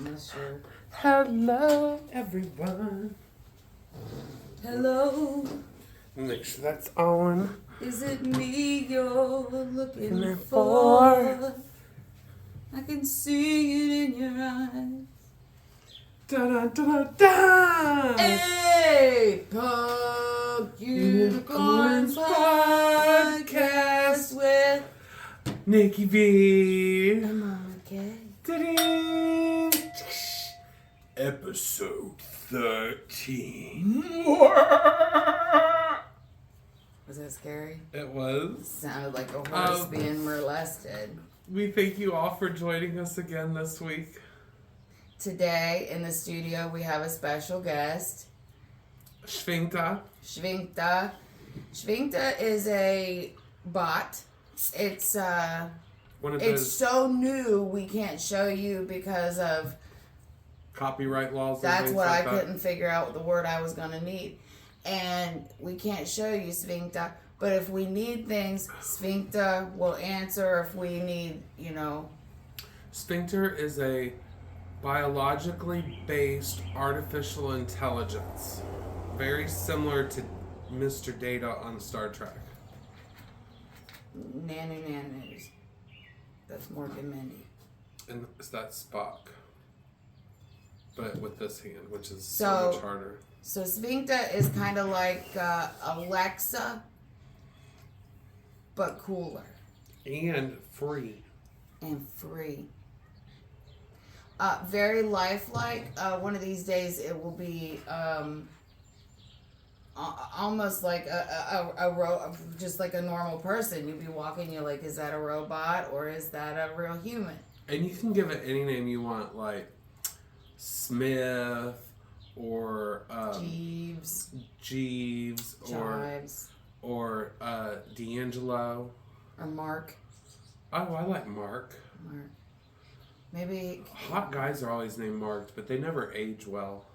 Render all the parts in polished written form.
That's true. Hello, everyone. Hello. Make sure that's on. Is it me you're looking Looking for? I can see it in your eyes. Da da da da da. Hey, Pug Unicorns Podcast with Nikki V. Monica. Da-ding. Episode 13. Was that scary? It was. Sounded like a horse being molested. We thank you all for joining us again this week. Today in the studio we have a special guest. Shvinta. Shvinta is a bot. It's One of it's those so new we can't show you because of copyright laws. that's and what like I that. couldn't figure out the word I was gonna need. And we can't show you Shvinta. But if we need things, Shvinta will answer if we need, Sphincter is a biologically based artificial intelligence, very similar to Mr. Data on Star Trek. nanos. That's Morgan Mindy. And that's Spock, but with this hand, which is so much harder. So Shvinta is kind of like Alexa, but cooler. And free. And free. Very lifelike. One of these days it will be almost like just like a normal person. You'll be walking, you're like, is that a robot or is that a real human? And you can give it any name you want, like Smith or Jeeves Chives or D'Angelo. Or Mark. Oh, I like Mark. Maybe Hot guys are always named Mark, but they never age well.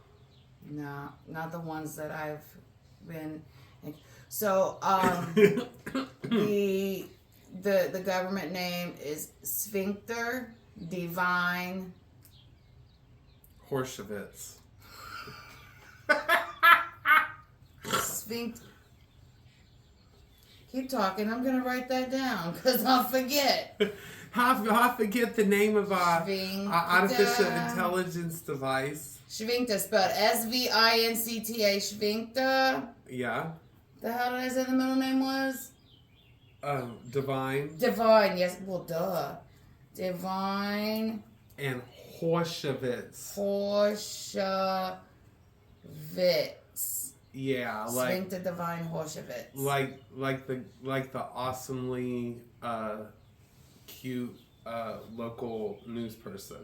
no, not the ones that I've been. So the government name is Sphincter Divine Horshevitz. Sphincter. Keep talking. I'm gonna write that down because I'll forget. I forget the name of our artificial Shvinta. intelligence device. Shvinta spelled Svincta. Shvinta. Yeah. The hell did I say the middle name was? Divine. Divine. Yes. Well, duh. Divine. And Horshevitz. Horshevitz. Yeah, like Sphincter Divine Horshevitz. like the awesomely cute local news person.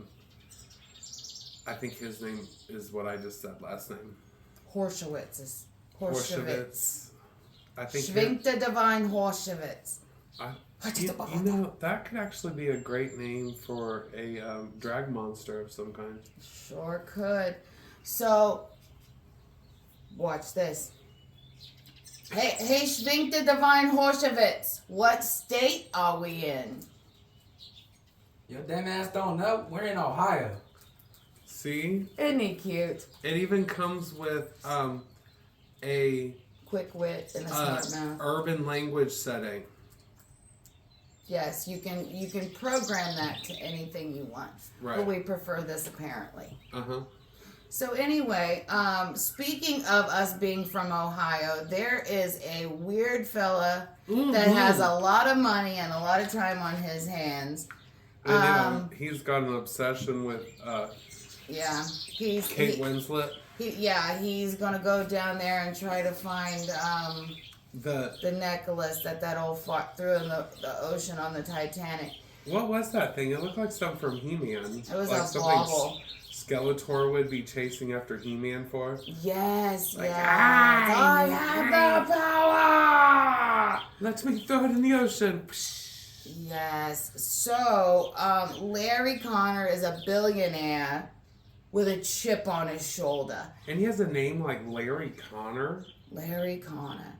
I think his name is what I just said last name. Horshevitz is Horshevitz. I think Sphincter Divine Horshevitz. you know, that could actually be a great name for a drag monster of some kind. Sure could. So, watch this. Hey, Sphincter Divine Horshevitz, what state are we in? Your damn ass don't know. We're in Ohio. See? Isn't he cute? It even comes with a Quick wit and a smart mouth. urban language setting. Yes, you can program that to anything you want. Right. But we prefer this apparently. Uh-huh. So anyway, speaking of us being from Ohio, there is a weird fella that has a lot of money and a lot of time on his hands. And he's got an obsession with Kate Winslet. He's gonna go down there and try to find The necklace that old fought through in the ocean on the Titanic. what was that thing? It looked like something from He-Man. It was like a bauble. Skeletor would be chasing after He-Man for. Yes, Like, I have the power. Let me throw it in the ocean. Yes. So, Larry Connor is a billionaire with a chip on his shoulder. And he has a name like Larry Connor. Larry Connor.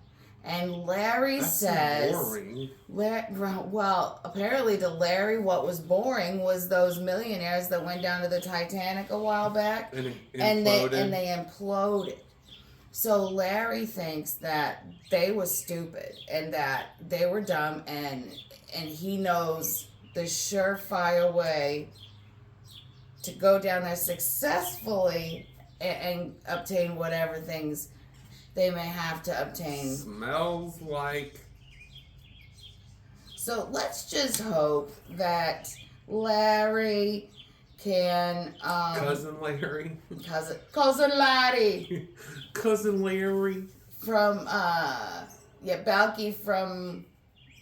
And Larry That's says, boring. well, apparently to Larry, what was boring was those millionaires that went down to the Titanic a while back, And they imploded. So Larry thinks that they was stupid and that they were dumb, and he knows the surefire way to go down there successfully and obtain whatever things they may have to obtain. Smells like. So let's just hope that Larry can Cousin Larry. cousin Larry Cousin Larry. from Balky from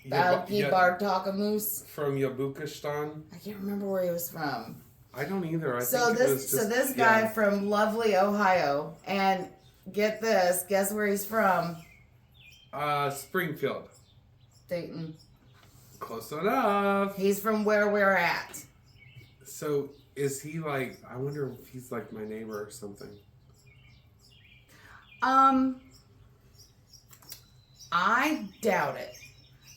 Balky Bartakamoose. From Yabukistan. I can't remember where he was from. I don't either. So this guy from lovely Ohio, and get this, guess where he's from? Springfield. Dayton. Close enough. He's from where we're at. So is he like? I wonder if he's like my neighbor or something. I doubt it,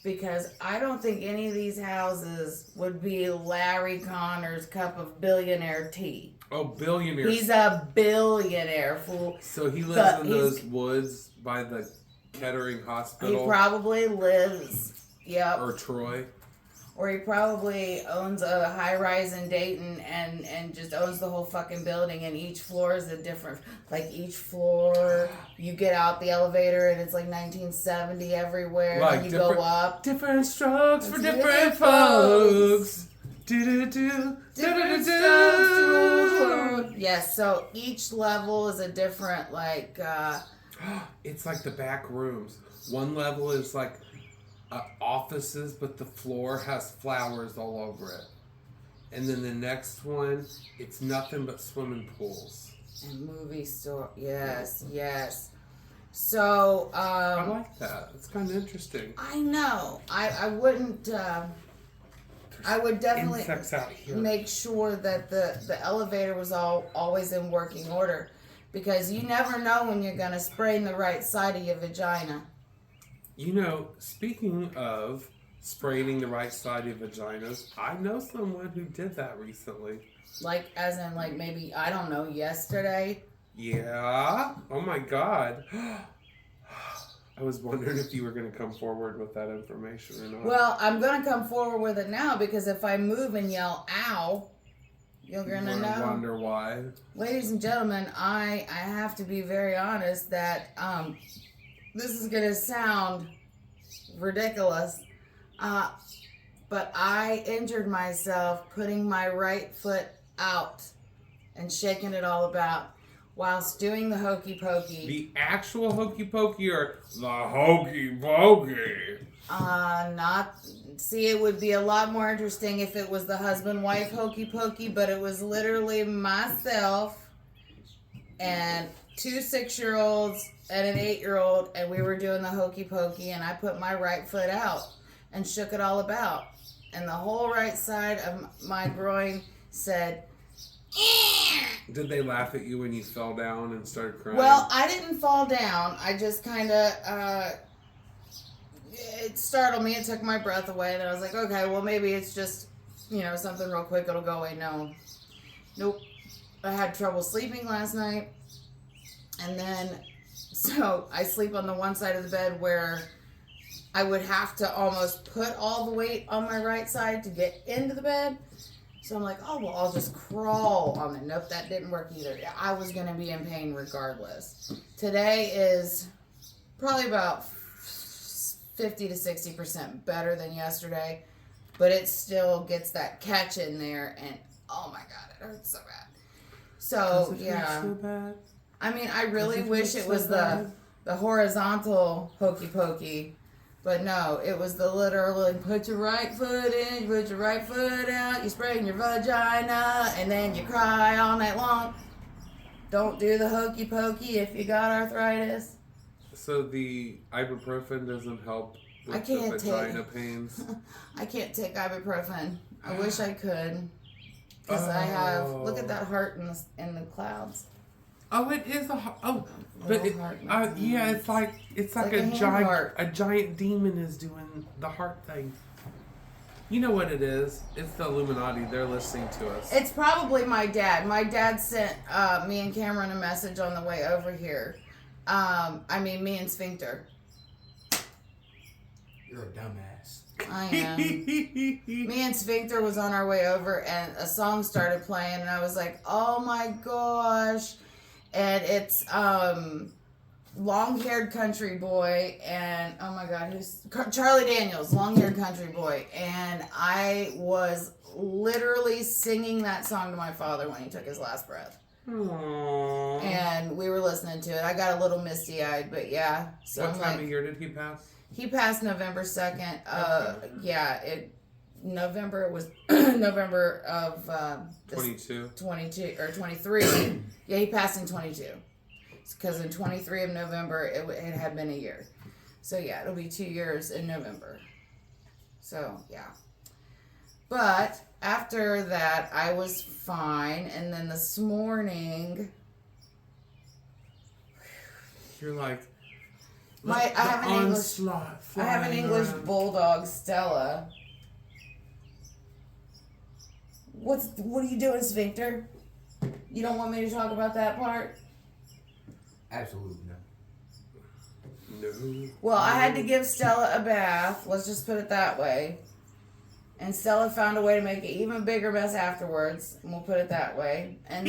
because I don't think any of these houses would be Larry Connor's cup of billionaire tea. Oh, billionaire. He's a billionaire, fool. So he lives in those woods by the Kettering Hospital. He probably lives, yep. Or Troy. Or he probably owns a high-rise in Dayton and just owns the whole fucking building, and each floor is a different, like each floor, you get out the elevator and it's like 1970 everywhere, like and you go up. Different strokes for different folks. Different strokes to rule the world. Yes, so each level is a different, like, it's like the back rooms. One level is like offices, but the floor has flowers all over it. And then the next one, it's nothing but swimming pools. And movie store. Yes, yes. So, I like that. It's kind of interesting. I know. I wouldn't, I would definitely insects out here. Make sure that the elevator was always in working order, because you never know when you're going to sprain the right side of your vagina. You know, speaking of spraying the right side of vaginas, I know someone who did that recently. Like, as in, like, maybe, I don't know, yesterday? Yeah. Oh my God. I was wondering if you were going to come forward with that information or not. Well, I'm going to come forward with it now, because if I move and yell, ow, you're going to know. I wonder why. Ladies and gentlemen, I have to be very honest that, this is going to sound ridiculous, but I injured myself putting my right foot out and shaking it all about whilst doing the hokey pokey. The actual hokey pokey or the hokey pokey? See, it would be a lot more interesting if it was the husband-wife hokey pokey, but it was literally myself and 2 6-year-olds and an 8-year-old, and we were doing the hokey pokey, and I put my right foot out and shook it all about, and the whole right side of my groin said, "Eh." Did they laugh at you when you fell down and started crying? Well, I didn't fall down. I just kind of, it startled me. It took my breath away, and I was like, okay, well, maybe it's just, something real quick. It'll go away. No. Nope. I had trouble sleeping last night, and then so I sleep on the one side of the bed where I would have to almost put all the weight on my right side to get into the bed. So I'm like, oh, well, I'll just crawl on it. Nope, that didn't work either. I was going to be in pain regardless. Today is probably about 50 to 60% better than yesterday, but it still gets that catch in there, and oh my God, it hurts so bad. So, yeah. So bad? I mean, I really wish it was the horizontal hokey pokey, but no, it was the literal, put your right foot in, you put your right foot out, you spray in your vagina, and then you cry all night long. Don't do the hokey pokey if you got arthritis. So the ibuprofen doesn't help with the vagina pains? I can't take ibuprofen. I wish I could. Because I have, look at that heart in the clouds. Oh, it is a heart. Oh, but Little heart. yeah, it's like like a a hand giant heart. a giant demon is doing the heart thing. You know what it is? It's the Illuminati. They're listening to us. It's probably my dad. My dad sent me and Cameron a message on the way over here. Me and Sphincter. You're a dumbass. I am. Me and Sphincter was on our way over, and a song started playing, and I was like, "Oh my gosh!" And it's long-haired country boy, and oh my god, who's Charlie Daniels, long-haired country boy, and I was literally singing that song to my father when he took his last breath. Aww. And we were listening to it. I got a little misty-eyed, but yeah. So What time of year did he pass? He passed November 2nd. November, it was November of 22. 22 or 23. Yeah, he passed in 22. Because in 23 of November, it had been a year. So yeah, it'll be 2 years in November. So yeah. But after that, I was fine. And then this morning, You're like, I have an English around. bulldog, Stella. What are you doing, Sphincter? You don't want me to talk about that part? Absolutely not. No. Well, I had to give Stella a bath. Let's just put it that way. And Stella found a way to make an even bigger mess afterwards. And we'll put it that way. And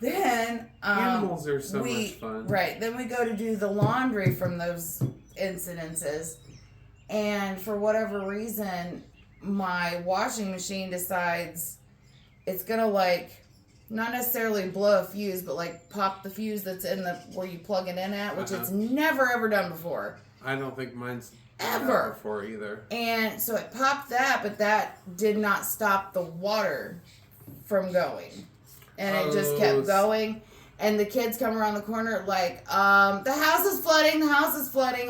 then Animals are so much fun. Right. Then we go to do the laundry from those incidences. And for whatever reason, my washing machine decides it's going to not necessarily blow a fuse, but pop the fuse that's in where you plug it in at, which it's never ever done before. I don't think mine's Ever. done that before either. And so it popped that, but that did not stop the water from going. And it just kept going. And the kids come around the corner the house is flooding.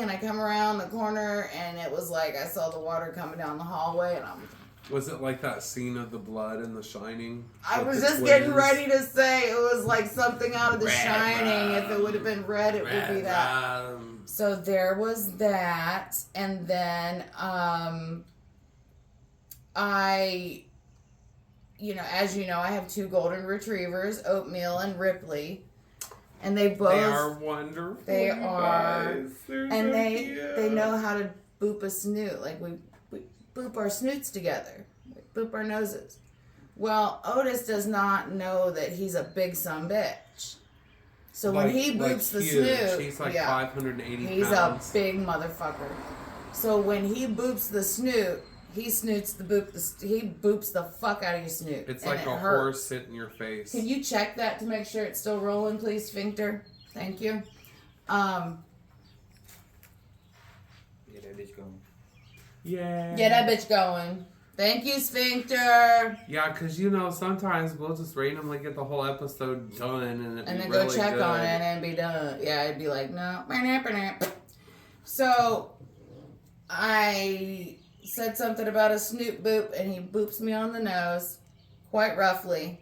And I come around the corner, and it was I saw the water coming down the hallway, and Was it like that scene of the blood in The Shining? I with was the just twins? getting ready to say it was something out of The Shining. If it would have been red, it would be that. So there was that, and then I, as you know, I have 2 golden retrievers, Oatmeal and Ripley, and they are wonderful. They are, guys. They're and so they cute. know how to boop a snoot. We boop our snoots together, boop our noses. Well, Otis does not know that he's a big son bitch. So when he boops the huge. snoot, He's 580 he's pounds. a big motherfucker. So when he boops the snoot, he boops the fuck out of your snoot. It's and like a hurts. horse hitting your face. Can you check that to make sure it's still rolling, please, Sphincter? Thank you. Yeah, that bitch going. Yeah. Get that bitch going. Thank you, Sphincter. Yeah, because sometimes we'll just randomly get the whole episode done and And then really go check good. on it and be done. Yeah, it'd be like, no. So, I said something about a snoot boop, and he boops me on the nose, quite roughly,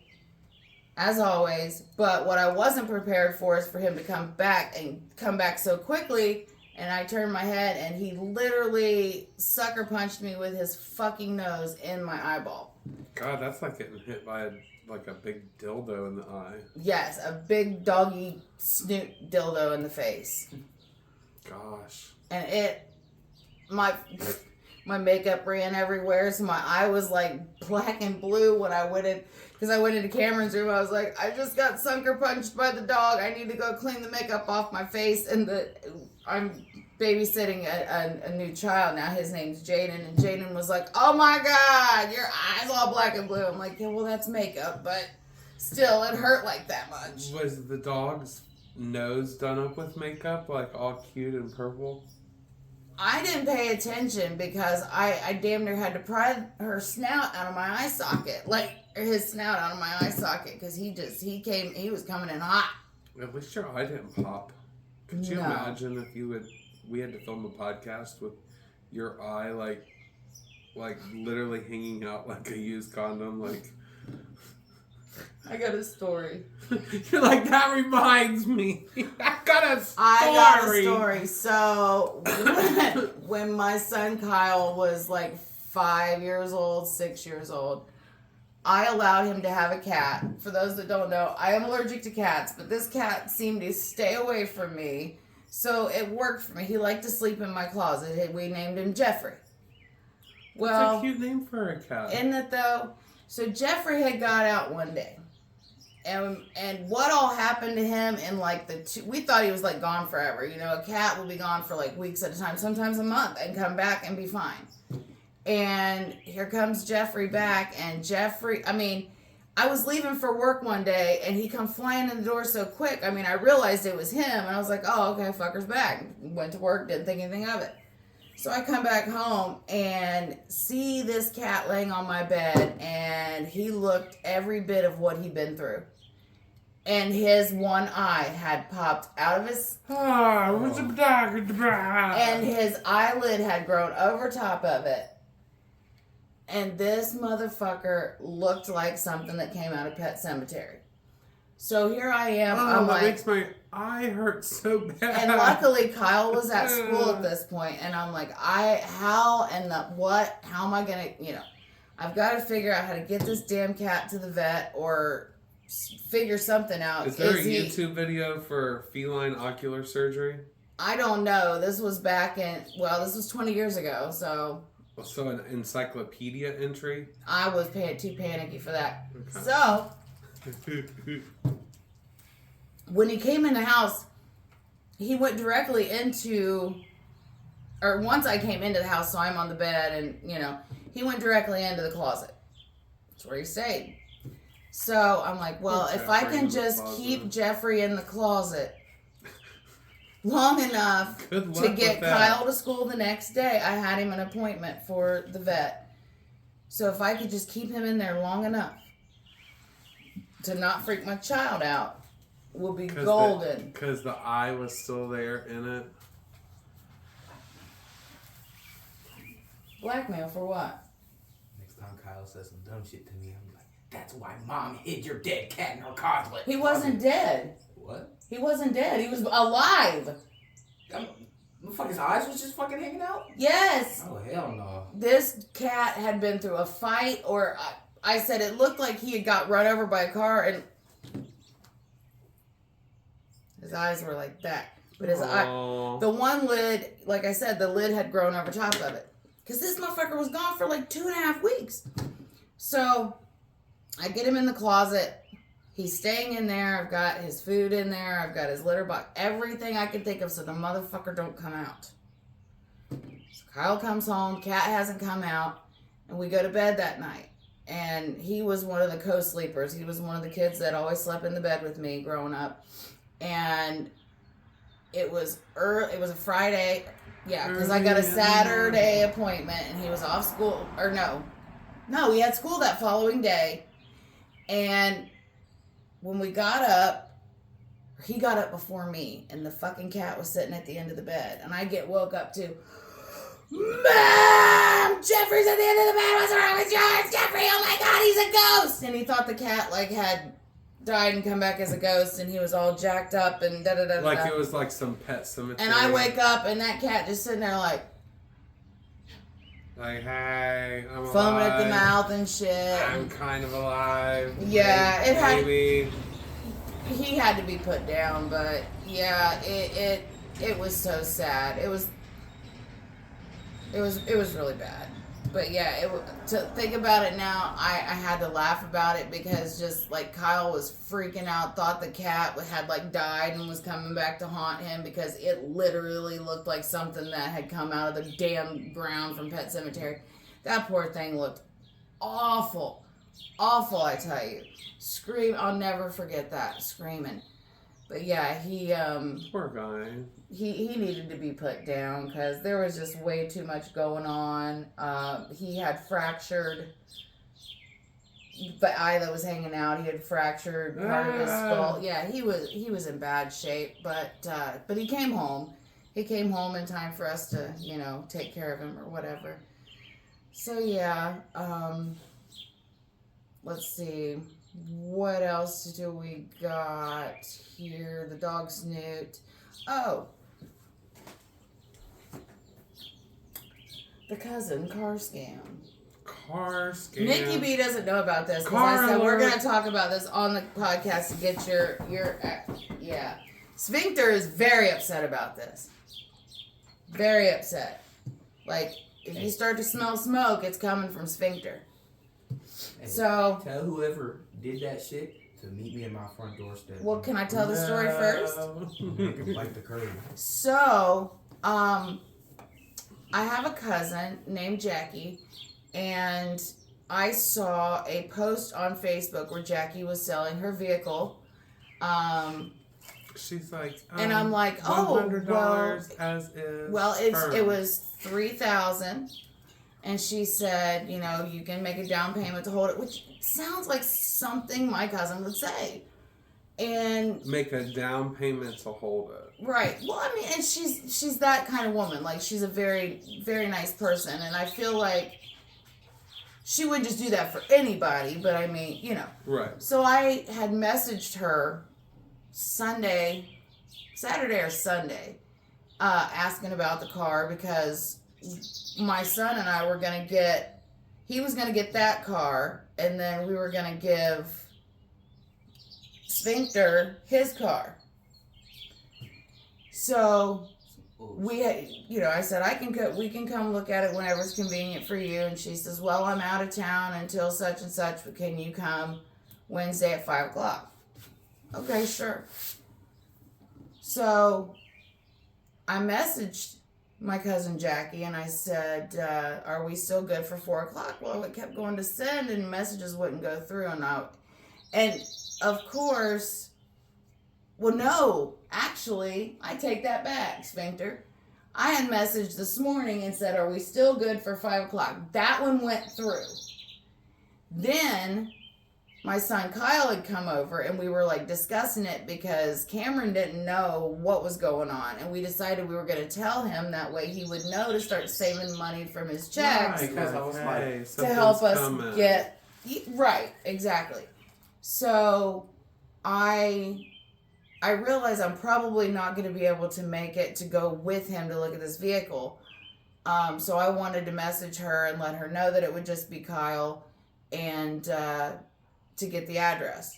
as always. But what I wasn't prepared for is for him to come back so quickly. And I turned my head, and he literally sucker punched me with his fucking nose in my eyeball. God, that's like getting hit by a big dildo in the eye. Yes, a big doggy snoot dildo in the face. Gosh. And my makeup ran everywhere, so my eye was black and blue when I went into Cameron's room. I was like, I just got sucker punched by the dog. I need to go clean the makeup off my face. And I'm babysitting a new child now. His name's Jaden, and Jaden was like, oh my God, your eye's all black and blue. I'm like, yeah, well, that's makeup, but still, it hurt like that much. Was the dog's nose done up with makeup, all cute and purple? I didn't pay attention because I damn near had to pry her snout out of my eye socket, his snout out of my eye socket, because he was coming in hot. At least your eye didn't pop. Could you imagine if we had to film a podcast with your eye literally hanging out like a used condom, I got a story. You're like, that reminds me. I got a story. So when my son Kyle was like 5 years old, 6 years old, I allowed him to have a cat. For those that don't know, I am allergic to cats, but this cat seemed to stay away from me. So it worked for me. He liked to sleep in my closet. We named him Jeffrey. Well, that's a cute name for a cat. Isn't it though? So Jeffrey had got out one day. And what all happened to him in like we thought he was like gone forever. You know, a cat will be gone for like weeks at a time, sometimes a month, and come back and be fine. And here comes Jeffrey back, and I was leaving for work one day, and he come flying in the door so quick. I realized it was him, and I was like, oh, okay, fucker's back. Went to work, didn't think anything of it. So I come back home and see this cat laying on my bed, and he looked every bit of what he'd been through. And his one eye had popped out of his... and his eyelid had grown over top of it. And this motherfucker looked like something that came out of Pet Cemetery. So here I am. I'm that like, makes my eye hurt so bad. And luckily Kyle was at school at this point, and I'm like, how am I gonna, I've got to figure out how to get this damn cat to the vet or figure something out. Is there a YouTube video for feline ocular surgery? I don't know. This was this was 20 years ago, so. So an encyclopedia entry? I was too panicky for that. Okay. So, when he came in the house, he went directly once I came into the house, so I'm on the bed, and, he went directly into the closet. That's where he stayed. So, I'm like, well, if I can just keep Jeffrey in the closet long enough to get Kyle to school the next day. I had him an appointment for the vet. So if I could just keep him in there long enough to not freak my child out, we'll be golden. Because the eye was still there in it. Blackmail for what? Next time Kyle says some dumb shit to me, I'm like, that's why Mom hid your dead cat in her closet. He wasn't dead. What? He wasn't dead. He was alive. His eyes was just fucking hanging out? Yes. Oh, hell no. This cat had been through a fight, or I said it looked like he had got run over by a car, and his eyes were like that. But his the one lid, like I said, the lid had grown over top of it. Because this motherfucker was gone for like 2.5 weeks. So I get him in the closet. He's staying in there. I've got his food in there. I've got his litter box. Everything I can think of so the motherfucker don't come out. So Kyle comes home. Cat hasn't come out. And we go to bed that night. And he was one of the co-sleepers. He was one of the kids that always slept in the bed with me growing up. And it was early. It was a Friday. Yeah, because I got a Saturday appointment. And he was off school. Or no, he had school that following day. And when we got up, he got up before me, and the fucking cat was sitting at the end of the bed. And I woke up to, Mom! Jeffrey's at the end of the bed. What's wrong with you? It's Jeffrey. Oh my God, he's a ghost. And he thought the cat had died and come back as a ghost, and he was all jacked up and da-da-da-da. Like it was like some Pet Cemetery. And I wake up, and that cat just sitting there like, hey, I'm foaming alive. at the mouth and shit. I'm kind of alive. Yeah, maybe. He had to be put down, but yeah, it was so sad. It was really bad. But yeah, to think about it now, I had to laugh about it because just like Kyle was freaking out, thought the cat had like died and was coming back to haunt him because it literally looked like something that had come out of the damn ground from Pet Cemetery. That poor thing looked awful. Awful, I tell you. I'll never forget that, screaming. But yeah, poor guy. He needed to be put down because there was just way too much going on. He had fractured the eye that was hanging out. He had fractured part of his skull. Yeah, he was in bad shape. But he came home. He came home in time for us to take care of him or whatever. So yeah, let's see. What else do we got here? The dog Snoot. Oh. The cousin car scam. Car scam. Nikki B doesn't know about this because Car I said we're alert. going to talk about this on the podcast to get your yeah. Sphincter is very upset about this. Very upset. Like, if you start to smell smoke, it's coming from Sphincter. Hey, So, tell whoever did that shit to meet me at my front doorstep. well, can I tell the story first? You can bite the curve. So, I have a cousin named Jackie, and I saw a post on Facebook where Jackie was selling her vehicle. She's like, And I'm like, oh, $100 well, as is. well, firm. it was $3,000, and she said, you know, you can make a down payment to hold it, which sounds like something my cousin would say. And Make a down payment to hold it. right, well, I mean, and she's that kind of woman. Like, she's a very, very nice person, and I feel like she wouldn't just do that for anybody. But I mean, you know. Right. So I had messaged her Saturday or Sunday, asking about the car because my son and I were gonna he was gonna get that car, and then we were gonna give Sphincter his car. So I said we can come look at it whenever it's convenient for you, and she says, well, I'm out of town until such and such, but can you come Wednesday at 5:00? Okay, sure. So I messaged my cousin Jackie and I said, are we still good for 4:00? Well, it kept going to send and messages wouldn't go through. And of course, well, no, actually, I take that back, Sphincter. I had messaged this morning and said, are we still good for 5:00? That one went through. Then my son Kyle had come over and we were like discussing it because Cameron didn't know what was going on, and we decided we were going to tell him, that way he would know to start saving money from his checks Right, because I was like, to help us coming. get right, exactly. So I realize I'm probably not going to be able to make it to go with him to look at this vehicle. So I wanted to message her and let her know that it would just be Kyle and to get the address.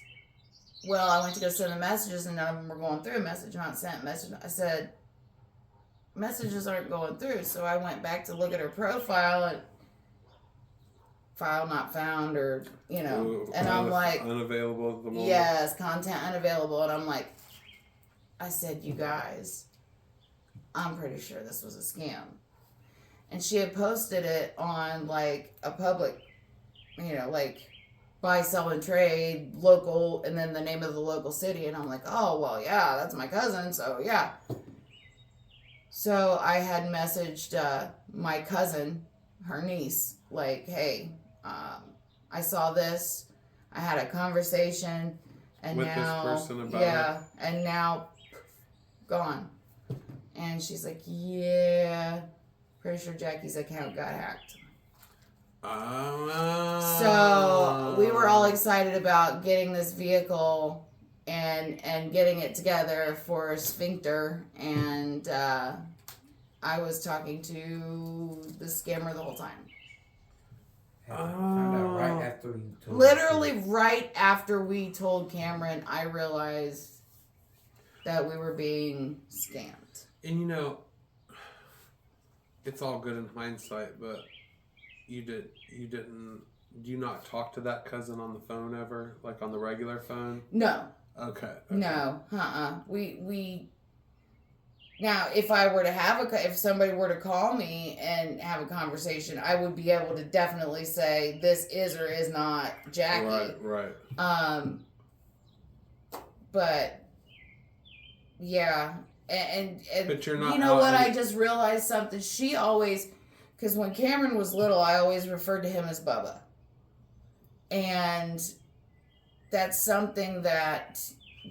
Well, I went to go send the messages and none of them were going through. Message not sent. Message. I said, messages aren't going through. So I went back to look at her profile and file not found, or, you know, and I'm like, unavailable at the moment. yes, content unavailable. And I'm like, I said, you guys, I'm pretty sure this was a scam. And she had posted it on like a public, you know, like buy, sell, and trade, local, and then the name of the local city. And I'm like, oh, well, yeah, that's my cousin, so yeah. So I had messaged my cousin, her niece, like, hey, I saw this, I had a conversation, and with now, this person about yeah, and now, gone. And she's like, yeah, pretty sure Jackie's account got hacked. So we were all excited about getting this vehicle and getting it together for Sphincter, and I was talking to the scammer the whole time. I found out right after you told Literally right after we told Cameron, I realized that we were being scammed. And you know, it's all good in hindsight, but do you not talk to that cousin on the phone ever? Like on the regular phone? No. Okay. No. We now, if I were to if somebody were to call me and have a conversation, I would be able to definitely say this is or is not Jackie. Right. But yeah, and But you're not. you know what? I just realized something. She always, because when Cameron was little, I always referred to him as Bubba, and that's something that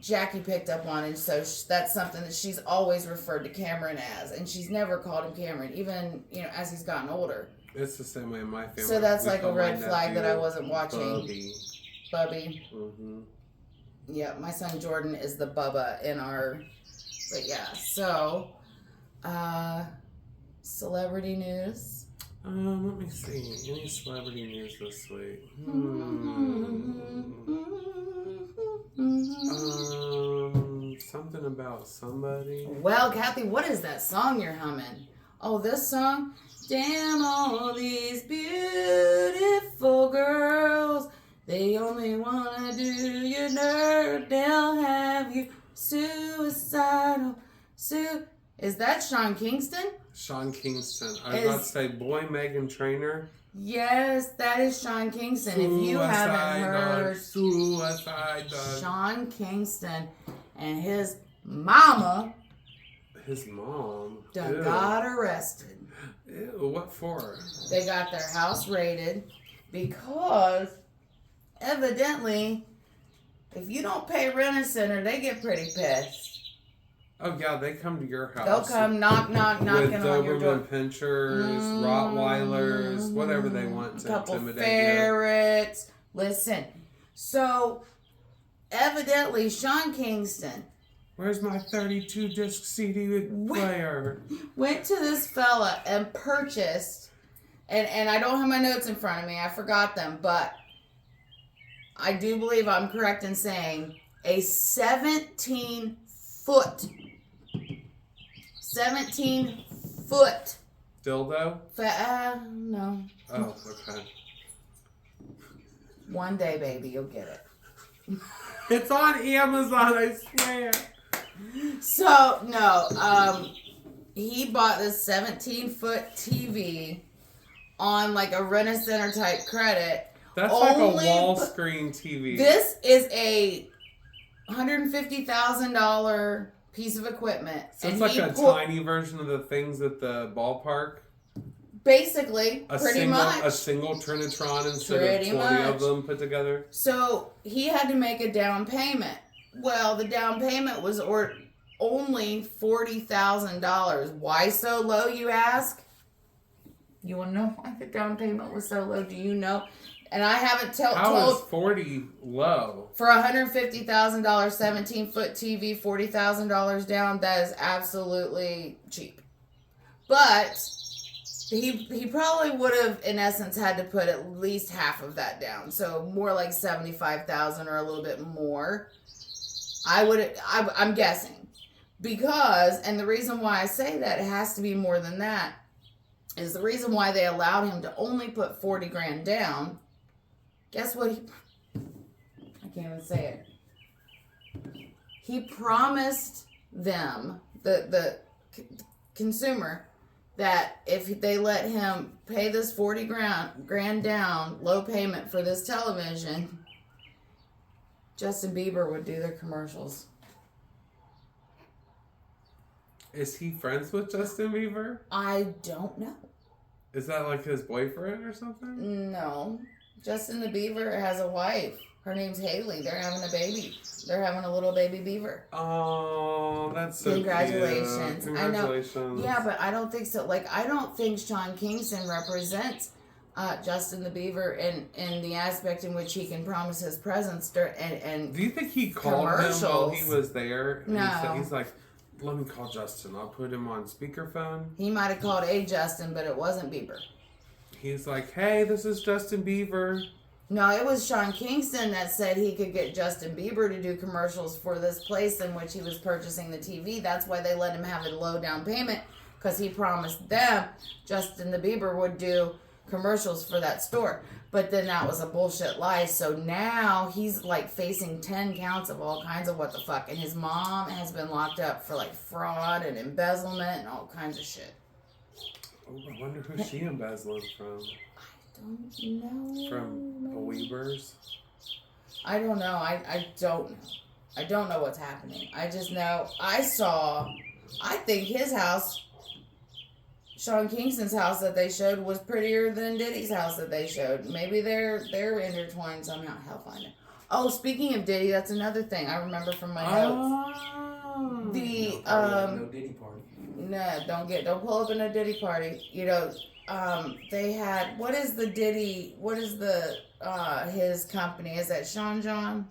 Jackie picked up on, and so that's something that she's always referred to Cameron as, and she's never called him Cameron, even, you know, as he's gotten older. It's the same way in my family. So that's We like a call my red flag that I nephew wasn't watching. Bubby. Bubby. Mm-hmm. Yeah, my son Jordan is the Bubba in our. But yeah, so, celebrity news. Let me see. Any celebrity news this week? Something about somebody. Well, Kathy, what is that song you're humming? Oh, this song? Damn all these beautiful girls. They only wanna do your nerve. They'll have you suicidal. Is that Sean Kingston? Sean Kingston. I was about to say, boy, Megan Trainor. Yes, that is Sean Kingston. If you haven't heard Sean Kingston and his mama. His mom. Done got arrested. Ew, what for? They got their house raided because evidently if you don't pay Rent-A-Center, they get pretty pissed. Oh yeah, they come to your house. They'll come knocking on your door. With Doberman Pinschers, Rottweilers, whatever they want to couple intimidate ferrets. Listen, so evidently Sean Kingston. Where's my 32 disc CD player? Went to this fella and purchased, and I don't have my notes in front of me. I forgot them, but I do believe I'm correct in saying a 17-foot dildo? No. Oh, okay. One day, baby, you'll get it. It's on Amazon, I swear. So, no, he bought this 17-foot TV on like a Rent-A-Center type credit. That's like a wall screen TV. This is a $150,000 piece of equipment. So it's like a tiny version of the things at the ballpark? Basically, pretty much. A single Trinitron instead of 20 of them put together? So, he had to make a down payment. Well, the down payment was only $40,000. Why so low, you ask? You want to know why the down payment was so low? Do you know? And I haven't told. How is 40 low? For a $150,000 17-foot TV, $40,000 down, that is absolutely cheap. But he probably would have, in essence, had to put at least half of that down. So more like $75,000 or a little bit more. I'm guessing. Because, and the reason why I say that it has to be more than that, is the reason why they allowed him to only put $40,000 down. Guess what I can't even say it. He promised them, the consumer, that if they let him pay this $40,000 down, low payment for this television, Justin Bieber would do their commercials. Is he friends with Justin Bieber? I don't know. Is that like his boyfriend or something? No. Justin the Bieber has a wife. Her name's Haley. They're having a baby. They're having a little baby beaver. Oh, that's so Congratulations. cute. Congratulations. I know. Yeah, but I don't think so. Like, I don't think Sean Kingston represents Justin the Bieber in the aspect in which he can promise his presence and do you think he called him while he was there? And no. He's like, let me call Justin. I'll put him on speakerphone. He might have called a Justin, but it wasn't Bieber. He's like, hey, this is Justin Bieber. No, it was Sean Kingston that said he could get Justin Bieber to do commercials for this place in which he was purchasing the TV. That's why they let him have a low down payment, because he promised them Justin the Bieber would do commercials for that store. But then that was a bullshit lie. So now he's like facing 10 counts of all kinds of what the fuck. And his mom has been locked up for like fraud and embezzlement and all kinds of shit. Oh, I wonder who she embezzling from. Don't know. From the Weavers? I don't know. I don't know. I don't know what's happening. I just know I think his house, Sean Kingston's house that they showed, was prettier than Diddy's house that they showed. Maybe they're intertwined somehow. Hell, find it. Oh, speaking of Diddy, that's another thing I remember from my notes. No Diddy party. No, don't pull up in a Diddy party. You know, they had, what is the his company? Is that Sean John?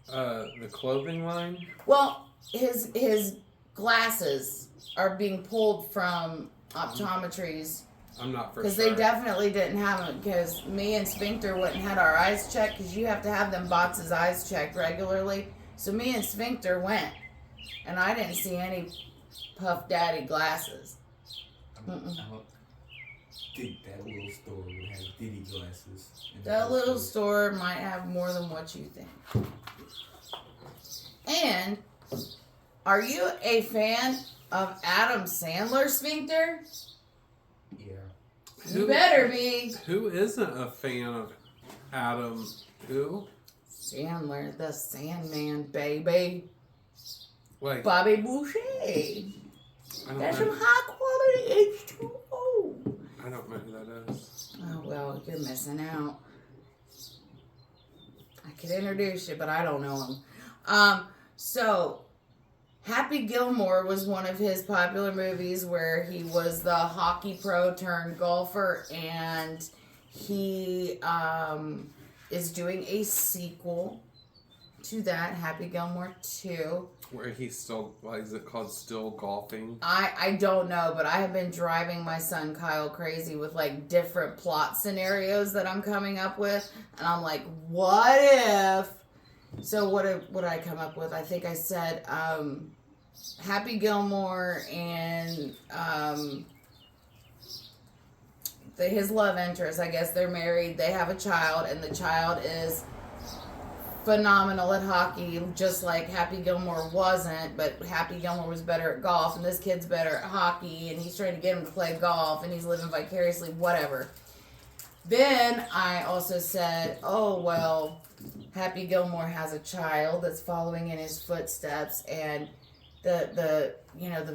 The clothing line? Well, his glasses are being pulled from optometries. I'm not for sure. Because they definitely didn't have them. Because me and Sphincter went and had our eyes checked. Because you have to have them bots' eyes checked regularly. So me and Sphincter went. And I didn't see any Puff Daddy glasses. I think that little store would have Diddy glasses. That little store might have more than what you think. And are you a fan of Adam Sandler, Sphincter? Yeah. You better be. Who isn't a fan of Adam? Who? Sandler, the Sandman, baby. Like Bobby Boucher. That's some high quality H2O. I don't know who that is. Oh, well, you're missing out. I could introduce you, but I don't know him. So, Happy Gilmore was one of his popular movies where he was the hockey pro turned golfer, and he is doing a sequel to that, Happy Gilmore 2. Where he's still, what is it called, still golfing? I don't know, but I have been driving my son Kyle crazy with like different plot scenarios that I'm coming up with, and I'm like, what if? So what did I come up with? I think I said Happy Gilmore and his love interest. I guess they're married. They have a child, and the child is phenomenal at hockey, just like Happy Gilmore wasn't, but Happy Gilmore was better at golf, and this kid's better at hockey, and he's trying to get him to play golf, and he's living vicariously, whatever. Then I also said, oh, well, Happy Gilmore has a child that's following in his footsteps, and the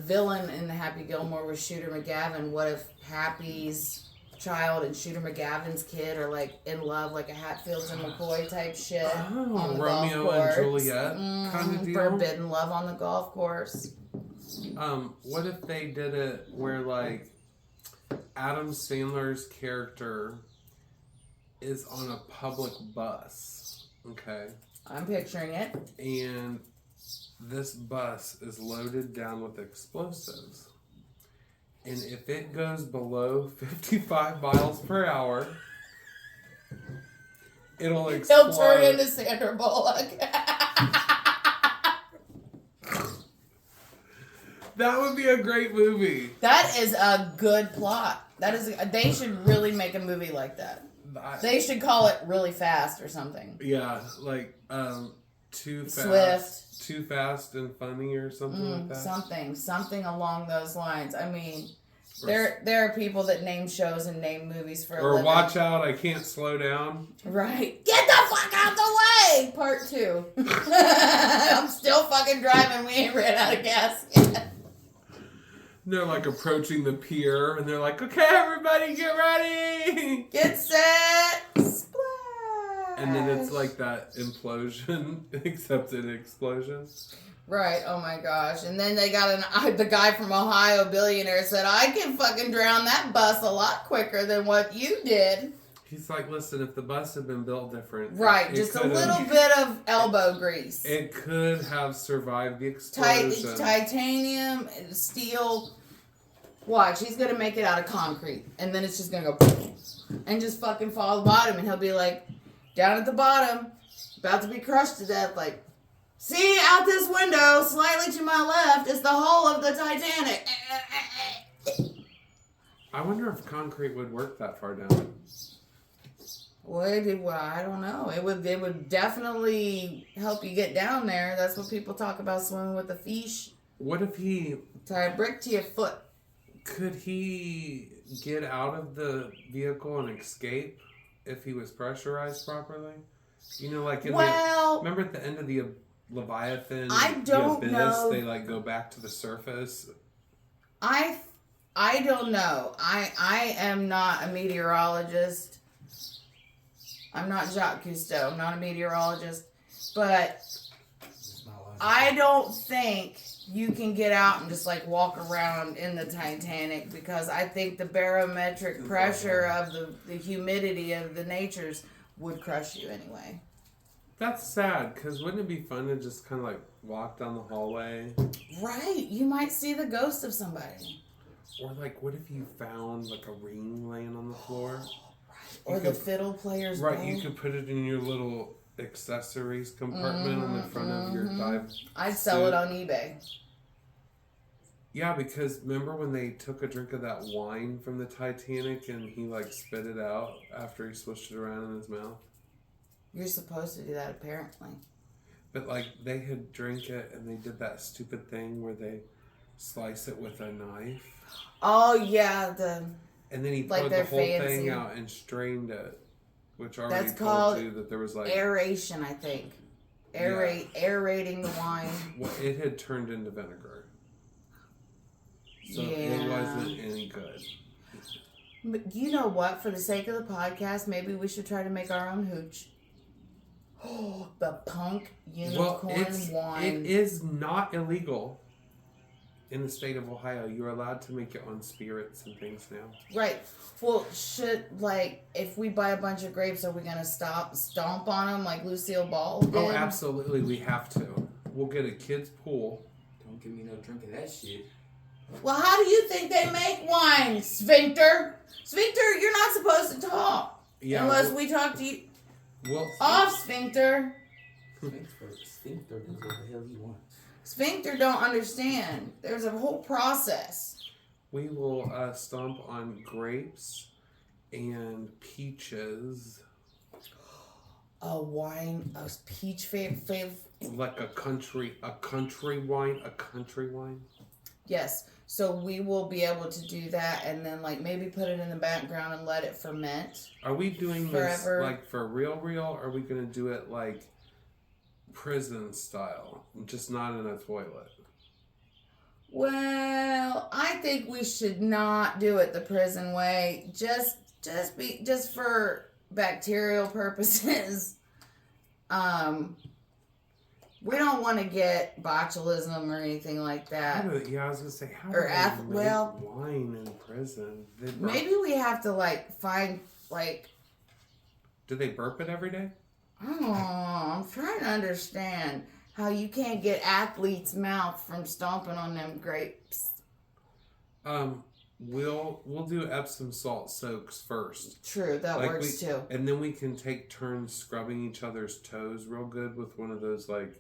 villain in the Happy Gilmore was Shooter McGavin. What if Happy's child and Shooter McGavin's kid are like in love, like a Hatfields and McCoy type shit on the Romeo golf course. and Juliet kind of deal. Forbidden love on the golf course. What if they did it where like Adam Sandler's character is on a public bus, okay? I'm picturing it. And this bus is loaded down with explosives. And if it goes below 55 miles per hour, it'll explode. He'll turn into Sandra Bullock. That would be a great movie. That is a good plot. They should really make a movie like that. They should call it Really Fast or something. Yeah, like Too Fast. Swift. Too Fast and Funny or something like that. Something along those lines. I mean, there are people that name shows and name movies for a living. Watch Out, I Can't Slow Down. Right. Get the fuck out the way! Part 2. I'm still fucking driving. We ain't ran out of gas yet. They're like approaching the pier and they're like, okay, everybody get ready! Get set! Splash! And then it's like that implosion, except an explosion. Right, oh my gosh. And then they got the guy from Ohio, billionaire, said, I can fucking drown that bus a lot quicker than what you did. He's like, listen, if the bus had been built different. Right, just a little bit of elbow grease. It could have survived the explosion. Titanium, steel. Watch, he's going to make it out of concrete. And then it's just going to go and just fucking fall to the bottom. And he'll be like, down at the bottom, about to be crushed to death, like, see, out this window, slightly to my left, is the hull of the Titanic. I wonder if concrete would work that far down. Well, I don't know. It would definitely help you get down there. That's what people talk about, swimming with the fish. What if he... Tie a brick to your foot. Could he get out of the vehicle and escape if he was pressurized properly? You know, like remember at the end of the Leviathan, I don't the Abyss, know. they like go back to the surface. I don't know. I am not a meteorologist. I'm not Jacques Cousteau. I'm not a meteorologist. But I don't think you can get out and just like walk around in the Titanic because I think the barometric pressure of the humidity of the natures would crush you anyway. That's sad, because wouldn't it be fun to just kind of like walk down the hallway? Right. You might see the ghost of somebody. Or like, what if you found like a ring laying on the floor? Or the fiddle player's Right, bow. you could put it in your little accessories compartment on the front of your dive I'd sell it on eBay. Yeah, because remember when they took a drink of that wine from the Titanic and he like spit it out after he swished it around in his mouth? You're supposed to do that apparently. But like they had drank it and they did that stupid thing where they slice it with a knife. Oh yeah, and then he like poured the whole fancy thing out and strained it, which already That's told called you that there was like aeration, I think. Aerating the wine. Well, it had turned into vinegar, so it wasn't any good. But you know what? For the sake of the podcast, maybe we should try to make our own hooch. Oh, the punk unicorn wine. It is not illegal in the state of Ohio. You're allowed to make your own spirits and things now. Right. Well, if we buy a bunch of grapes, are we going to stomp on them like Lucille Ball did? Oh, absolutely. We have to. We'll get a kid's pool. Don't give me no drink of that shit. Well, how do you think they make wine, Sphincter? Sphincter, you're not supposed to talk. Yeah, unless we talk to you. Well, off, Sphincter. Sphincter does what the hell he wants. Sphincter don't understand. There's a whole process. We will stomp on grapes and peaches. A wine, a peach fav. Like a country wine. Yes. So we will be able to do that and then like maybe put it in the background and let it ferment. Are we doing forever. This like for real? Or are we going to do it like prison style? Just not in a toilet? Well, I think we should not do it the prison way. Just for bacterial purposes. We don't want to get botulism or anything like that. I was gonna say, how do Or they make wine in prison? Maybe we have to like find like. Do they burp it every day? Oh, I'm trying to understand how you can't get athlete's mouth from stomping on them grapes. We'll do Epsom salt soaks first. True, that works too. And then we can take turns scrubbing each other's toes real good with one of those like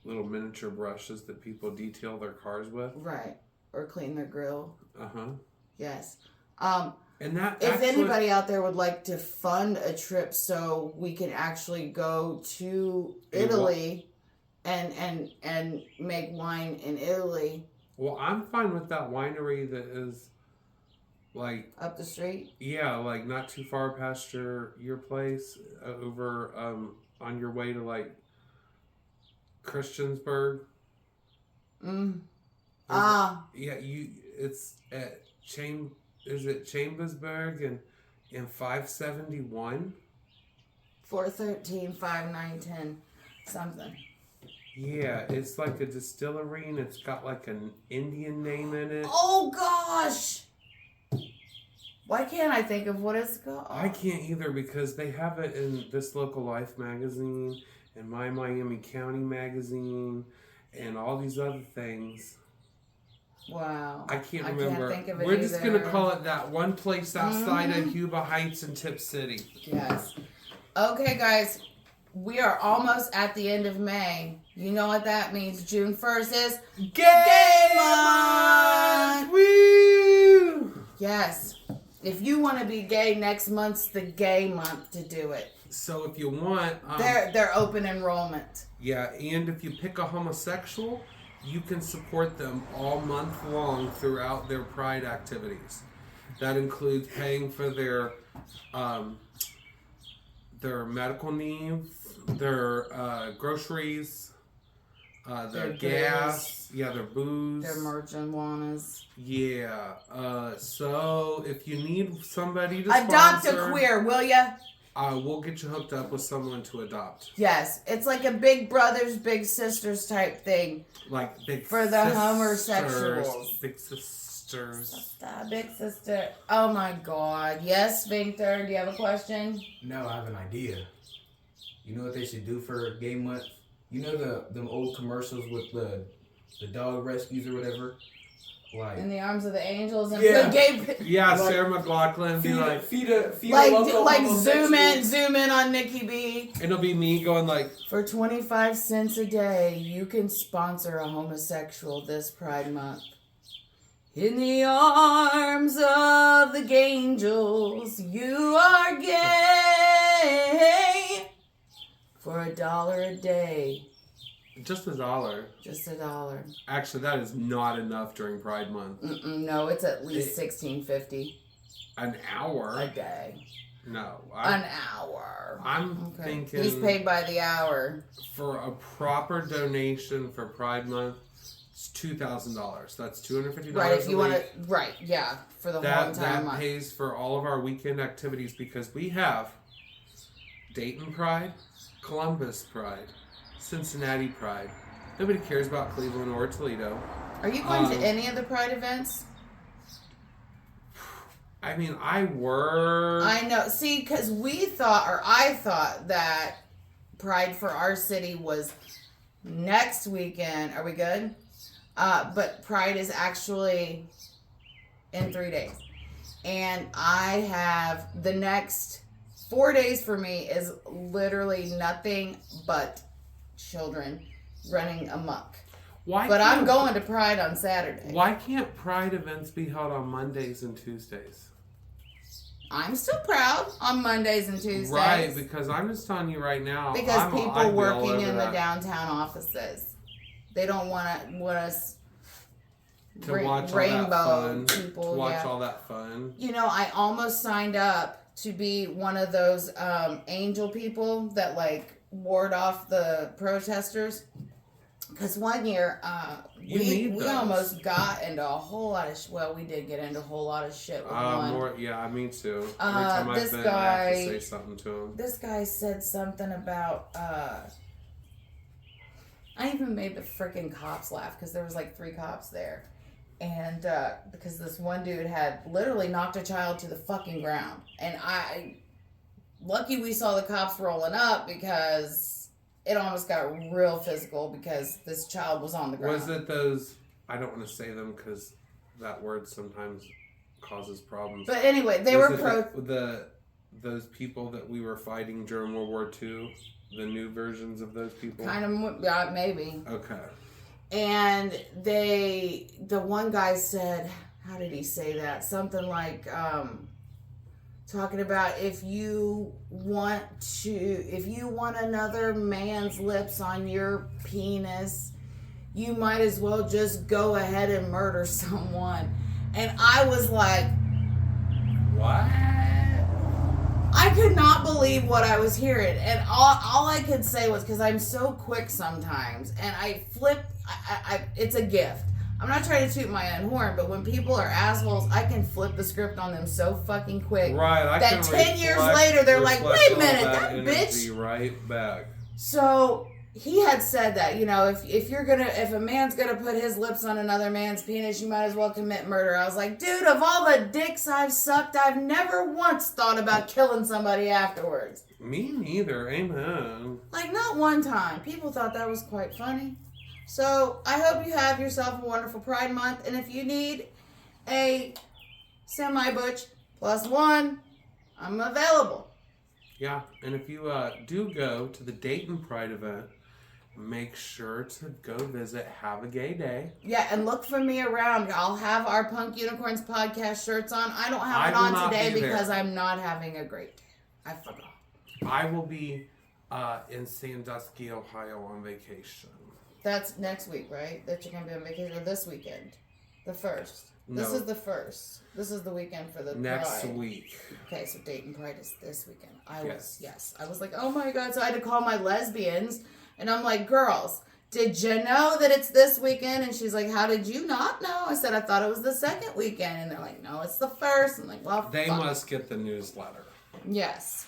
little miniature brushes that people detail their cars with. Right. Or clean their grill. Uh-huh. Yes. And that if anybody out there would like to fund a trip so we can actually go to Italy and make wine in Italy. Well, I'm fine with that winery that is like up the street. Yeah, like not too far past your place, over on your way to like Christiansburg. Yeah, it's at is it Chambersburg and 571? 413 5910 something. Yeah, it's like a distillery and it's got like an Indian name in it. Oh gosh! Why can't I think of what it's called? I can't either because they have it in This Local Life magazine and My Miami County magazine and all these other things. Wow. I can't remember. Can't think of it We're just going to either. call it that one place outside of Yuba Heights and Tip City. Yes. Okay, guys. We are almost at the end of May. You know what that means. June 1st is Gay Month! Woo! Yes. If you want to be gay, next month's the gay month to do it. So if you want... they're open enrollment. Yeah, and if you pick a homosexual, you can support them all month long throughout their pride activities. That includes paying for their medical needs, their groceries, their gas, their booze, their marijuanas. Yeah. So if you need somebody to adopt sponsor, a queer, will ya? We'll get you hooked up with someone to adopt. Yes, it's like a big brothers, big sisters type thing. Like big for the sisters, homosexuals. Big sisters. Big sister. Oh my God. Yes, Victor. Do you have a question? No, I have an idea. You know what they should do for Gay Month? You know them old commercials with the dog rescues or whatever? Like In the Arms of the Angels and Yeah. Yeah, Like, Sarah McLachlan be like, feed a like zoom in on Nikki B. it'll be me going like, For 25 cents a day, you can sponsor a homosexual this Pride Month. In the arms of the angels, you are gay. For $1 a day. just $1. Just $1. Actually, that is not enough during Pride Month. No, it's at least $16.50 An hour? a day. No. An hour. I'm thinking He's paid by the hour. for a proper donation for Pride Month, it's $2,000. That's $250 Right, if you want week. to. Right, yeah, for the whole That entire month. pays for all of our weekend activities because we have Dayton Pride, Columbus Pride, Cincinnati Pride. Nobody cares about Cleveland or Toledo. Are you going to any of the Pride events? I mean, I work. I know. See, because I thought that Pride for our city was next weekend. Are we good? But Pride is actually in 3 days. And I have the next 4 days for me is literally nothing but children running amok. I'm going to Pride on Saturday. Why can't Pride events be held on Mondays and Tuesdays? I'm still proud on Mondays and Tuesdays. Right, because I'm just telling you right now. Because I'd people be all working over in the that. downtown offices, they don't want us To watch all rainbow that fun. people. To watch yeah. all that fun. You know, I almost signed up to be one of those angel people that like ward off the protesters. Because one year, we almost got into a whole lot of we did get into a whole lot of shit with one. Yeah, me too. Every time I've been, I have to say something to him. This guy said something about, I even made the freaking cops laugh because there was like 3 cops there. And because this one dude had literally knocked a child to the fucking ground. And lucky we saw the cops rolling up because it almost got real physical because this child was on the ground. Was it those, I don't want to say them because that word sometimes causes problems. But anyway, those people that we were fighting during World War II, the new versions of those people? Kind of, yeah, maybe. Okay. And the one guy said, how did he say that? Something like, talking about if you want another man's lips on your penis, you might as well just go ahead and murder someone. And I was like, what? I could not believe what I was hearing. And all I could say was, because I'm so quick sometimes, and I flip, it's a gift. I'm not trying to toot my own horn, but when people are assholes, I can flip the script on them so fucking quick. Right. That 10 years later, they're like, wait a minute, that bitch. Right back. So he had said that, you know, if a man's gonna put his lips on another man's penis, you might as well commit murder. I was like, dude, of all the dicks I've sucked, I've never once thought about killing somebody afterwards. Me neither. Amen. Like, not one time. People thought that was quite funny. So, I hope you have yourself a wonderful Pride Month. And if you need a semi-butch +1, I'm available. Yeah, and if you do go to the Dayton Pride event, make sure to go visit Have a Gay Day. Yeah, and look for me around. I'll have our Punk Unicorns podcast shirts on. I don't have it on today because I'm not having a great day. I forgot. I will be in Sandusky, Ohio on vacation. That's next week, right? That you're going to be on vacation, or this weekend? The 1st. No. This is the 1st. This is the weekend for the next Pride. Week. Okay, so Dayton Pride is this weekend. I was like, oh my God. So I had to call my lesbians, and I'm like, girls, did you know that it's this weekend? And she's like, how did you not know? I said, I thought it was the 2nd weekend. And they're like, no, it's the 1st. I'm like, well, they must get the newsletter. Yes.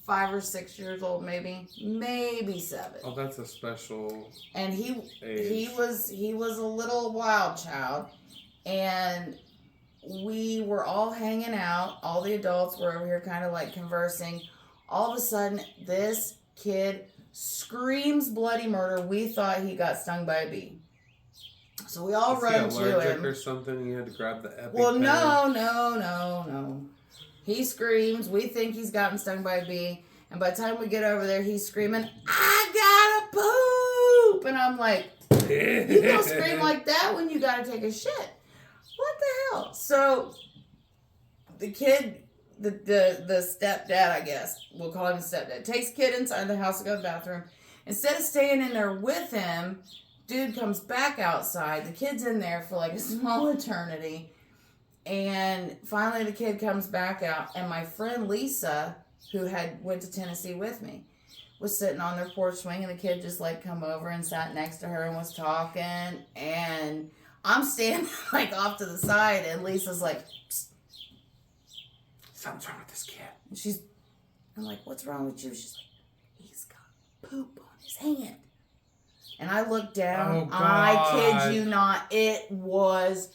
5 or 6 years old, maybe 7. Oh, that's a special And he age. was a little wild child, and we were all hanging out. All the adults were over here kind of like conversing. All of a sudden, this kid screams bloody murder. We thought he got stung by a bee. So we all Is he run to allergic him. or something? You had to grab the EpiPen. Well, no. He screams. We think he's gotten stung by a bee. And by the time we get over there, he's screaming, I gotta poop! And I'm like, you don't scream like that when you gotta take a shit. What the hell? So the kid, the stepdad, I guess, we'll call him stepdad, takes kid inside the house to go to the bathroom. Instead of staying in there with him, dude comes back outside. The kid's in there for like a small eternity. And finally the kid comes back out. And my friend Lisa, who went to Tennessee with me, was sitting on their porch swing. And the kid just like come over and sat next to her and was talking. And I'm standing like off to the side. And Lisa's like, psst. Something's wrong with this kid. And I'm like, what's wrong with you? She's like, he's got poop on his hand. And I looked down. Oh, God. I kid you not. It was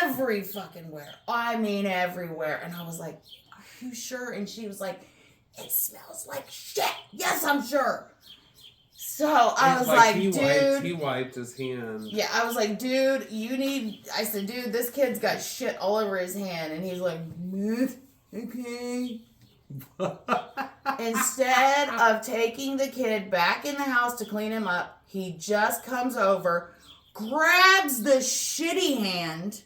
every fucking where. I mean, everywhere. And I was like, are you sure? And she was like, it smells like shit. Yes, I'm sure. So I was like, dude. He wiped his hand. Yeah, I was like, dude, I said, dude, this kid's got shit all over his hand. And he's like, okay. Instead of taking the kid back in the house to clean him up, he just comes over, grabs the shitty hand,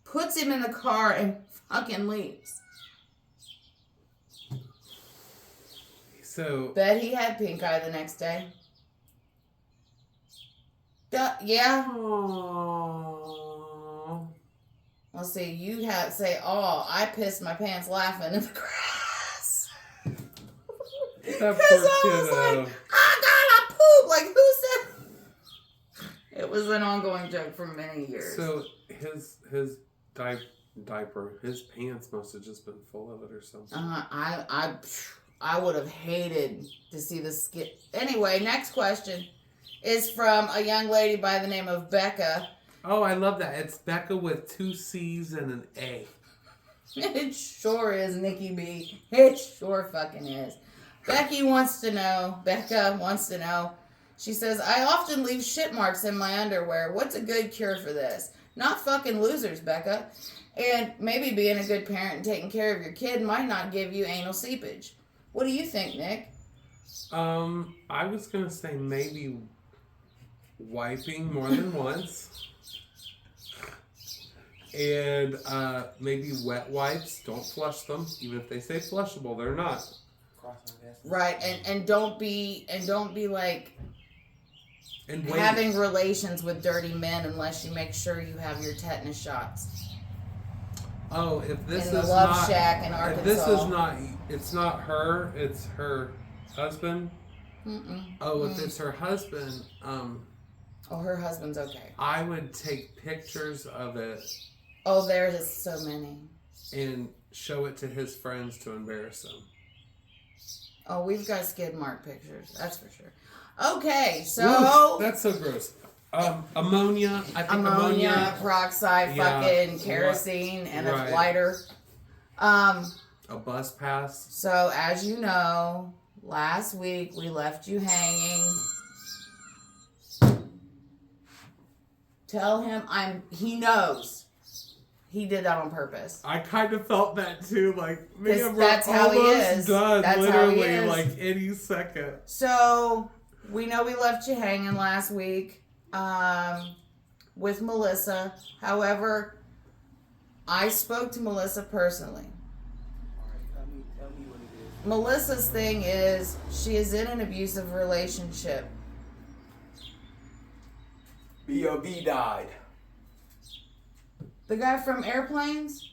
puts him in the car, and fucking leaves. So Bet he had pink eye the next day. Yeah. Aww. Let's see, you say, oh, I pissed my pants laughing in the grass. That Because poor I was kiddo. like, I gotta poop. Like, who said? It was an ongoing joke for many years. So his diaper, his pants must have just been full of it or something. I would have hated to see the skit. Anyway, next question is from a young lady by the name of Becca. Oh, I love that. It's Becca with 2 C's and an A. It sure is, Nikki B. It sure fucking is. Becca wants to know. She says, I often leave shit marks in my underwear. What's a good cure for this? Not fucking losers, Becca. And maybe being a good parent and taking care of your kid might not give you anal seepage. What do you think, Nick? I was going to say maybe wiping more than once. And maybe wet wipes. Don't flush them. Even if they say flushable, they're not. Right, and don't be like And wait. having relations with dirty men unless you make sure you have your tetanus shots. Oh, if this In the is Love not, Shack in Arkansas. if this is not, it's not her, it's her husband. Mm-mm. Oh, if it's her husband, Oh, her husband's okay. I would take pictures of it Oh, there's so many. and show it to his friends to embarrass him. Oh, we've got skid mark pictures. That's for sure. Okay, Oof, so that's so gross. Ammonia. I think ammonia, peroxide, Yeah, fucking kerosene, and right. a lighter. A bus pass. So as you know, last week we left you hanging. Tell him he knows. He did that on purpose. I kind of felt that too. Like, man, we're That's how he almost is. done. That's how he literally, is. like any second. So we know we left you hanging last week with Melissa. However, I spoke to Melissa personally. Tell me what it is. Melissa's thing is she is in an abusive relationship. B.O.B. died. The guy from Airplanes?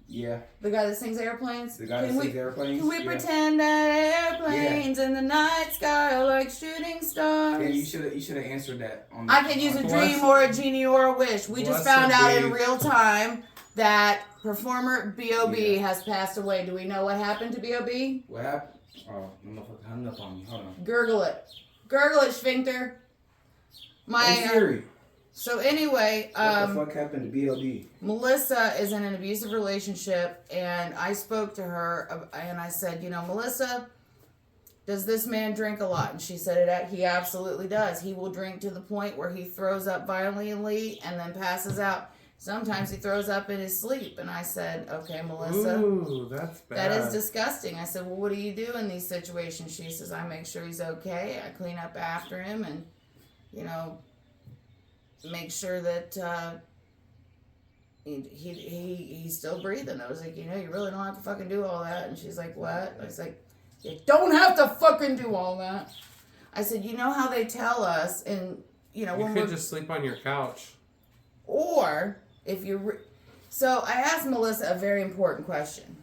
Yeah. The guy that sings Airplanes? The guy that sings Airplanes? Can we Yeah. pretend that airplanes in the night sky are like shooting stars? Yeah, you should have answered that. I could use a dream or a genie or a wish. We just found out in real time that performer B.O.B. Yeah. has passed away. Do we know what happened to B.O.B.? What happened? Oh, the motherfucker hung up on me. Hold on. Gurgle it. Gurgle it, sphincter. Hey, Siri. So anyway, What the fuck happened to B.O.B.? Melissa is in an abusive relationship, and I spoke to her, and I said, Melissa, does this man drink a lot? And she said he absolutely does. He will drink to the point where he throws up violently and then passes out. Sometimes he throws up in his sleep. And I said, okay, Melissa. Ooh, that's bad. That is disgusting. I said, well, what do you do in these situations? She says, I make sure he's okay. I clean up after him and, make sure that he's still breathing. I was like, you really don't have to fucking do all that. And she's like, what? I was like, you don't have to fucking do all that. I said, you know how they tell us, and when could just sleep on your couch. Or if you're, so I asked Melissa a very important question.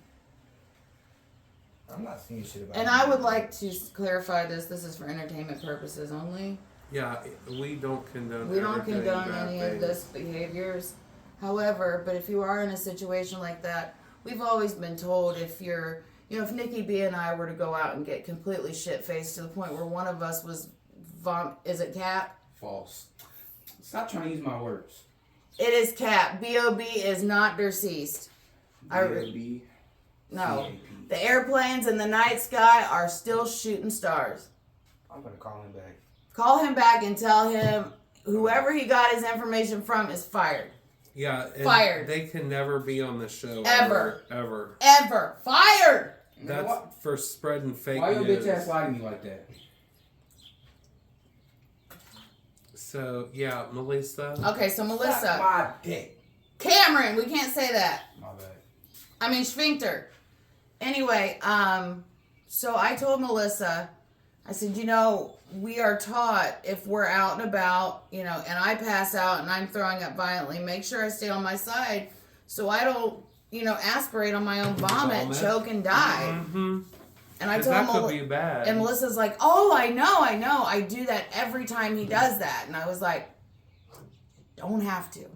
I'm not seeing shit about And I would like to clarify this. This is for entertainment purposes only. Yeah, we don't condone. We don't condone bad any things. of this behaviors. However, but if you are in a situation like that, we've always been told if you're, if Nikki B and I were to go out and get completely shit-faced to the point where one of us was is it cap? False. Stop trying to use my words. It is cap. B.O.B. is not deceased. B.O.B. No. C.A.P. The airplanes in the night sky are still shooting stars. I'm going to call him back. Call him back and tell him whoever he got his information from is fired. Yeah, Fired. They can never be on the show. Ever. Ever. Fired! That's for spreading fake Why your news. bitch ass lie to me like that? So, yeah, Melissa. Okay, so Melissa. Suck my dick. Cameron, we can't say that. My bad. I mean, sphincter. Anyway, so I told Melissa, I said, we are taught if we're out and about, and I pass out and I'm throwing up violently, make sure I stay on my side so I don't, aspirate on my own vomit, choke, and die. Mm-hmm. And I told that could be bad. And Melissa's like, oh, I know. I do that every time he does that. And I was like, don't have to.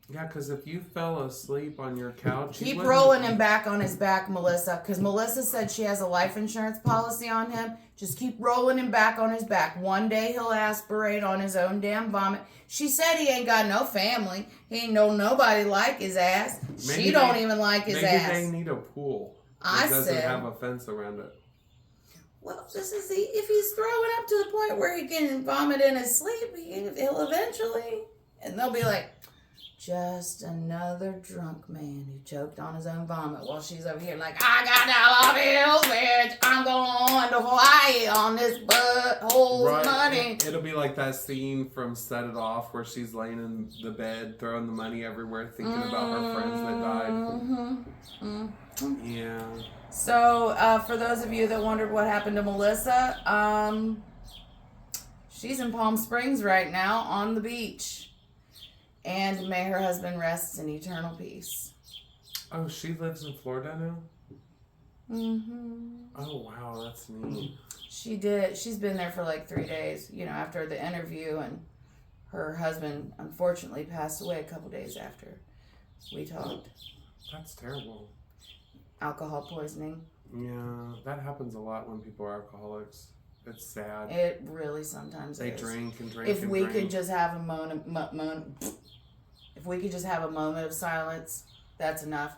Yeah, because if you fell asleep on your couch... Keep rolling him back on his back, Melissa. Because Melissa said she has a life insurance policy on him. Just keep rolling him back on his back. One day he'll aspirate on his own damn vomit. She said he ain't got no family. He ain't know nobody like his ass. She don't even like his ass. Maybe they need a pool. I It doesn't said... have a fence around it. Well, if he's throwing up to the point where he can vomit in his sleep, he'll eventually... And they'll be like... Just another drunk man who choked on his own vomit while she's over here like, I got dollar bills, bitch. I'm going to Hawaii on this butthole money. It'll be like that scene from Set It Off where she's laying in the bed, throwing the money everywhere, thinking about her friends that died. Yeah. So, for those of you that wondered what happened to Melissa, she's in Palm Springs right now on the beach. And may her husband rest in eternal peace. Oh, she lives in Florida now? Mm-hmm. Oh, wow, that's neat. She did. She's been there for like 3 days, after the interview. And her husband, unfortunately, passed away a couple days after we talked. That's terrible. Alcohol poisoning. Yeah, that happens a lot when people are alcoholics. It's sad. It really sometimes They is. drink and drink If and we drink. could just have a if we could just have a moment of silence, that's enough.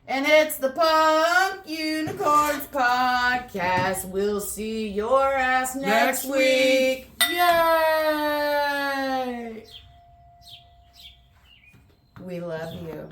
And it's the Punk Unicorns Podcast. We'll see your ass next week. Yay! We love you.